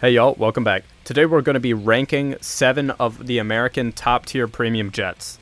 Hey y'all, welcome back. Today we're going to be ranking 7 of the American top tier premium jets.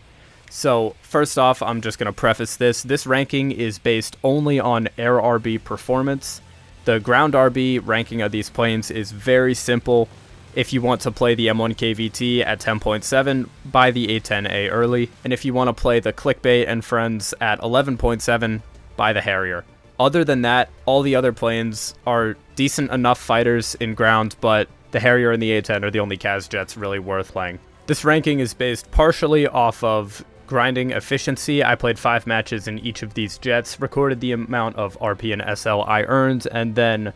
So first off, I'm just going to preface this. This ranking is based only on air RB performance. The ground RB ranking of these planes is very simple. If you want to play the M1KVT at 10.7, buy the A10A Early. And if you want to play the Clickbait and Friends at 11.7, buy the Harrier. Other than that, all the other planes are decent enough fighters in ground, but the Harrier and the A10 are the only CAS jets really worth playing. This ranking is based partially off of grinding efficiency. I played 5 matches in each of these jets, recorded the amount of RP and SL I earned, and then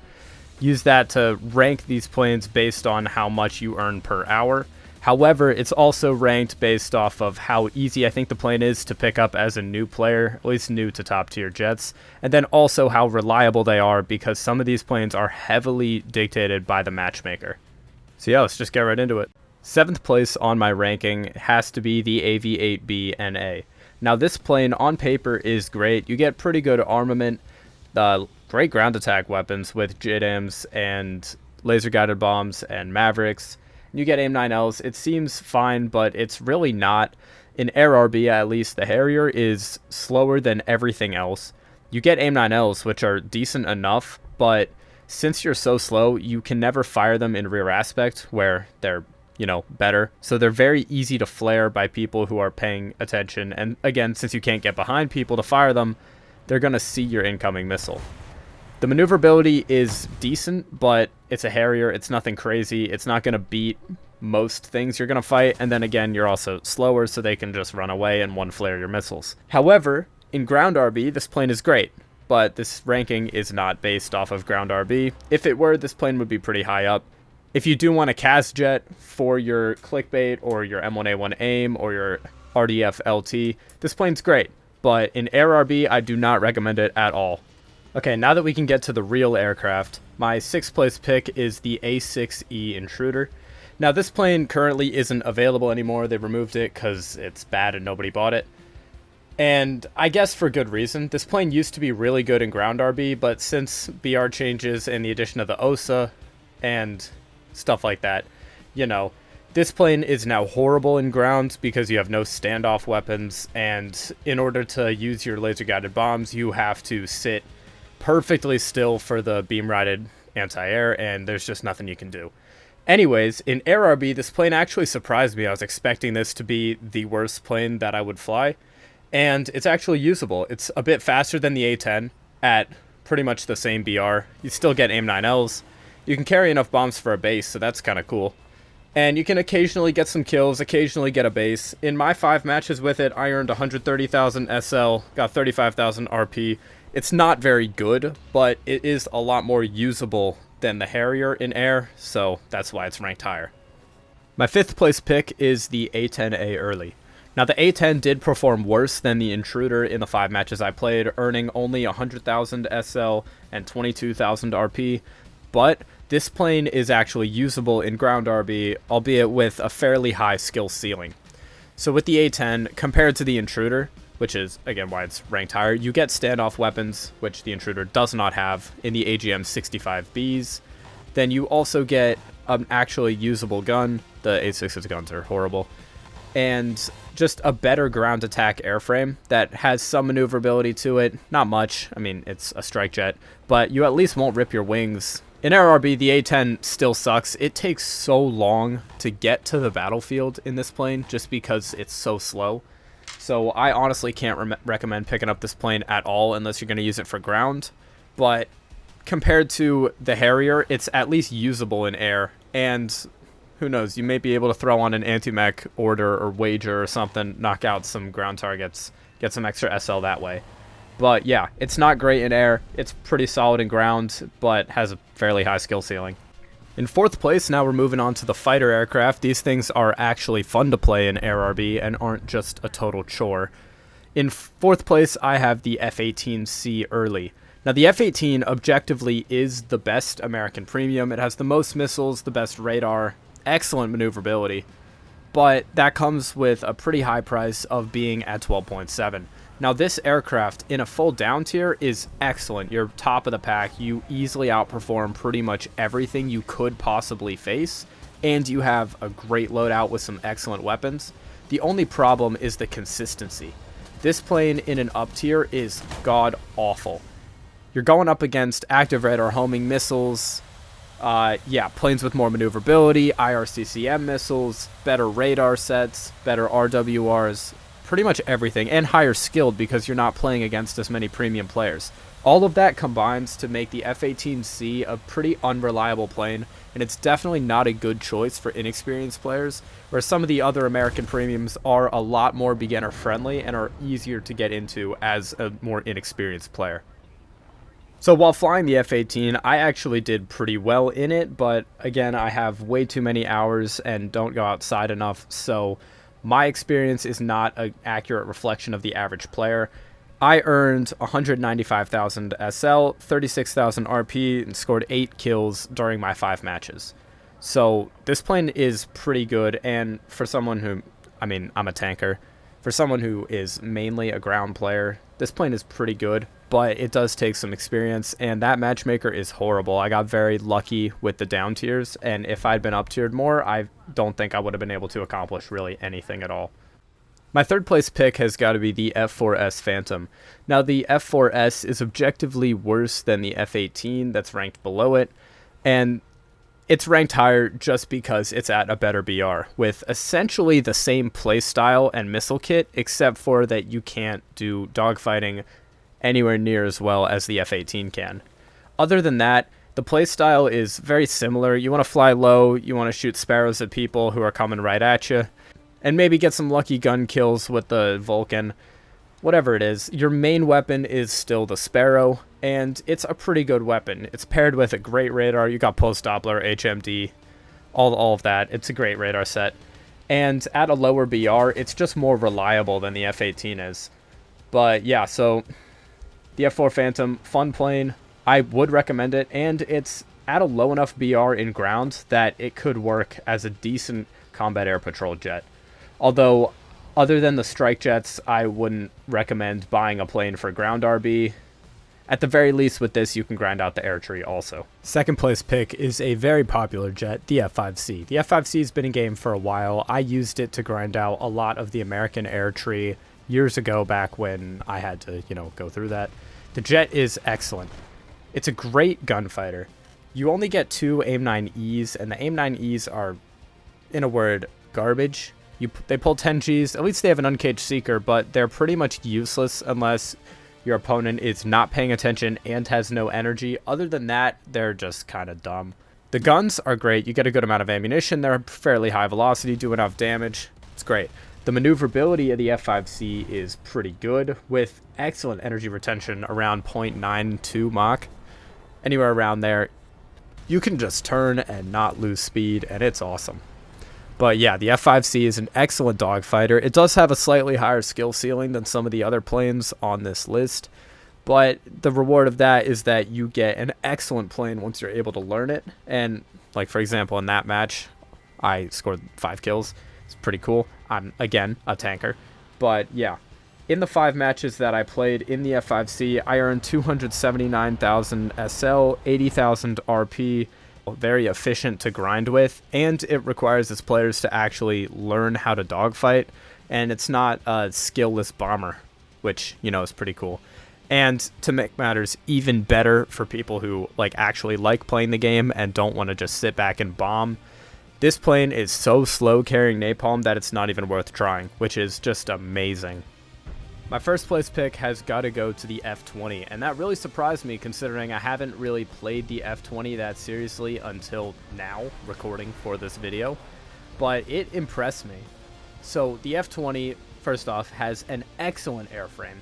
used that to rank these planes based on how much you earn per hour. However, it's also ranked based off of how easy I think the plane is to pick up as a new player, at least new to top tier jets, and then also how reliable they are because some of these planes are heavily dictated by the matchmaker. So yeah, let's just get right into it. 7th place on my ranking has to be the AV8B NA. Now this plane on paper is great. You get pretty good armament, great ground attack weapons with JDAMs and laser guided bombs and Mavericks. You get AIM-9Ls. It seems fine, but it's really not. In air RB, at least, the Harrier is slower than everything else. You get AIM-9Ls, which are decent enough, but since you're so slow, you can never fire them in rear aspect, where they're, better. So they're very easy to flare by people who are paying attention. And again, since you can't get behind people to fire them, they're going to see your incoming missile. The maneuverability is decent, but it's a Harrier. It's nothing crazy. It's not going to beat most things you're going to fight. And then again, you're also slower, so they can just run away and one flare your missiles. However, in ground RB, this plane is great, but this ranking is not based off of ground RB. If it were, this plane would be pretty high up. If you do want a CAS jet for your Clickbait or your M1A1 AIM or your RDF LT, this plane's great. But in air RB, I do not recommend it at all. Okay, now that we can get to the real aircraft, my 6th place pick is the A6E Intruder. Now this plane currently isn't available anymore. They removed it because it's bad and nobody bought it. And I guess for good reason. This plane used to be really good in ground RB, but since BR changes and the addition of the OSA and stuff like that, this plane is now horrible in ground because you have no standoff weapons, and in order to use your laser guided bombs, you have to sit perfectly still for the beam righted anti-air, and there's just nothing you can do. Anyways, in air RB, this plane actually surprised me. I was expecting this to be the worst plane that I would fly, and it's actually usable. It's a bit faster than the A10 at pretty much the same BR. You still get AIM-9Ls. You can carry enough bombs for a base, so that's kind of cool. And you can occasionally get some kills, occasionally get a base. In my 5 matches with it, I earned 130,000 SL, got 35,000 RP. It's not very good, but it is a lot more usable than the Harrier in air, so that's why it's ranked higher. My 5th place pick is the A10A Early. Now the A10 did perform worse than the Intruder in the 5 matches I played, earning only 100,000 SL and 22,000 RP, but this plane is actually usable in ground RB, albeit with a fairly high skill ceiling. So with the A10, compared to the Intruder, which is, again, why it's ranked higher, you get standoff weapons, which the Intruder does not have in the AGM-65Bs. Then you also get an actually usable gun. The A6's guns are horrible. And just a better ground attack airframe that has some maneuverability to it. Not much. I mean, it's a strike jet. But you at least won't rip your wings. In air RB, the A10 still sucks. It takes so long to get to the battlefield in this plane just because it's so slow. So I honestly can't recommend picking up this plane at all unless you're going to use it for ground. But compared to the Harrier, it's at least usable in air. And who knows, you may be able to throw on an anti-mech order or wager or something, knock out some ground targets, get some extra SL that way. But yeah, it's not great in air. It's pretty solid in ground, but has a fairly high skill ceiling. In 4th place, now we're moving on to the fighter aircraft. These things are actually fun to play in air RB and aren't just a total chore. In 4th place, I have the F18C Early. Now, the F-18 objectively is the best American premium. It has the most missiles, the best radar, excellent maneuverability, but that comes with a pretty high price of being at 12.7. Now this aircraft in a full down tier is excellent. You're top of the pack. You easily outperform pretty much everything you could possibly face, and you have a great loadout with some excellent weapons. The only problem is the consistency. This plane in an up tier is god awful. You're going up against active radar homing missiles, planes with more maneuverability, IRCCM missiles, better radar sets, better RWRs, pretty much everything, and higher skilled because you're not playing against as many premium players. All of that combines to make the F18C a pretty unreliable plane, and it's definitely not a good choice for inexperienced players, where some of the other American premiums are a lot more beginner friendly and are easier to get into as a more inexperienced player. So while flying the F-18, I actually did pretty well in it, but again, I have way too many hours and don't go outside enough, so my experience is not an accurate reflection of the average player. I earned 195,000 SL, 36,000 RP, and scored 8 kills during my 5 matches. So this plane is pretty good, and for someone who, I'm a tanker. For someone who is mainly a ground player, this plane is pretty good, but it does take some experience, and that matchmaker is horrible. I got very lucky with the down tiers, and if I'd been up tiered more, I don't think I would have been able to accomplish really anything at all. My third place pick has got to be the F4S Phantom. Now the F4S is objectively worse than the F18 that's ranked below it, and it's ranked higher just because it's at a better BR, with essentially the same playstyle and missile kit, except for that you can't do dogfighting anywhere near as well as the F18 can. Other than that, the playstyle is very similar. You want to fly low, you want to shoot sparrows at people who are coming right at you, and maybe get some lucky gun kills with the Vulcan. Whatever it is, your main weapon is still the Sparrow, and it's a pretty good weapon. It's paired with a great radar. You got Pulse Doppler, HMD, all of that. It's a great radar set. And at a lower BR, it's just more reliable than the F18 is. But yeah, so the F4 Phantom, fun plane. I would recommend it, and it's at a low enough BR in ground that it could work as a decent combat air patrol jet. Although, other than the strike jets, I wouldn't recommend buying a plane for ground RB. At the very least with this, you can grind out the air tree also. Second place pick is a very popular jet, the F5C. The F5C has been in game for a while. I used it to grind out a lot of the American air tree years ago, back when I had to, go through that. The jet is excellent. It's a great gunfighter. You only get 2 AIM-9Es, and the AIM-9Es are, in a word, garbage. They pull 10 Gs. At least they have an uncaged seeker, but they're pretty much useless unless your opponent is not paying attention and has no energy. Other than that, they're just kind of dumb. The guns are great. You get a good amount of ammunition. They're fairly high velocity, do enough damage. It's great. The maneuverability of the F5C is pretty good, with excellent energy retention around 0.92 Mach. Anywhere around there, you can just turn and not lose speed, and it's awesome. But yeah, the F5C is an excellent dogfighter. It does have a slightly higher skill ceiling than some of the other planes on this list, but the reward of that is that you get an excellent plane once you're able to learn it. And like, for example, in that match, I scored 5 kills. It's pretty cool. I'm, again, a tanker. But yeah, in the 5 matches that I played in the F5C, I earned 279,000 SL, 80,000 RP, very efficient to grind with, and it requires its players to actually learn how to dogfight, and it's not a skillless bomber, which, is pretty cool. And to make matters even better for people who actually like playing the game and don't want to just sit back and bomb, this plane is so slow carrying napalm that it's not even worth trying, which is just amazing. My first place pick has got to go to the F20, and that really surprised me considering I haven't really played the F20 that seriously until now, recording for this video, but it impressed me. So the F20, first off, has an excellent airframe,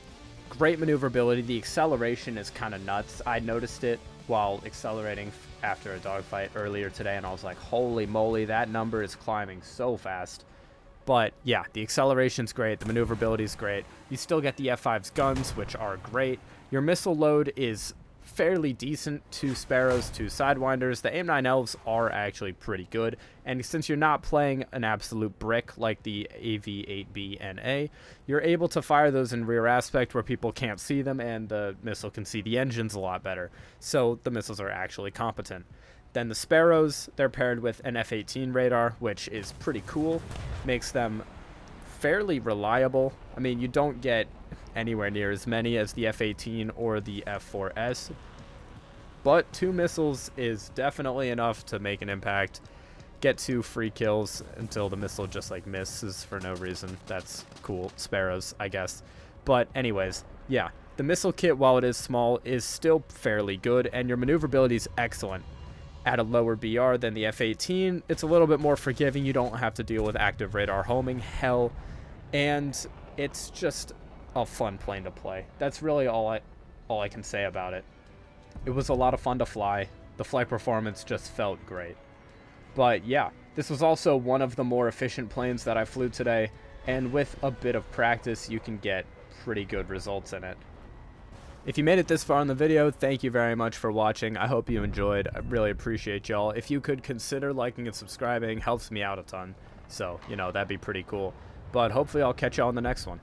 great maneuverability. The acceleration is kind of nuts. I noticed it while accelerating after a dogfight earlier today, and I was like, holy moly, that number is climbing so fast. But yeah, the acceleration's great, the maneuverability is great. You still get the F5's guns, which are great. Your missile load is fairly decent. 2 Sparrows, 2 Sidewinders. The AIM-9 Elves are actually pretty good, and since you're not playing an absolute brick like the AV-8B and A, you're able to fire those in rear aspect where people can't see them, and the missile can see the engines a lot better, so the missiles are actually competent. Then the Sparrows, they're paired with an F-18 radar, which is pretty cool, makes them fairly reliable. I mean, you don't get anywhere near as many as the F-18 or the F4S, but 2 missiles is definitely enough to make an impact. Get 2 free kills until the missile just like misses for no reason. That's cool. Sparrows, I guess. But anyways, yeah, the missile kit, while it is small, is still fairly good, and your maneuverability is excellent. At a lower BR than the F-18, it's a little bit more forgiving. You don't have to deal with active radar homing hell, and it's just a fun plane to play. That's really all I can say about it. It was a lot of fun to fly. The flight performance just felt great. But yeah, this was also one of the more efficient planes that I flew today, and with a bit of practice, you can get pretty good results in it. If you made it this far in the video, thank you very much for watching. I hope you enjoyed. I really appreciate y'all. If you could consider liking and subscribing, helps me out a ton. So, you know, that'd be pretty cool. But hopefully I'll catch y'all in the next one.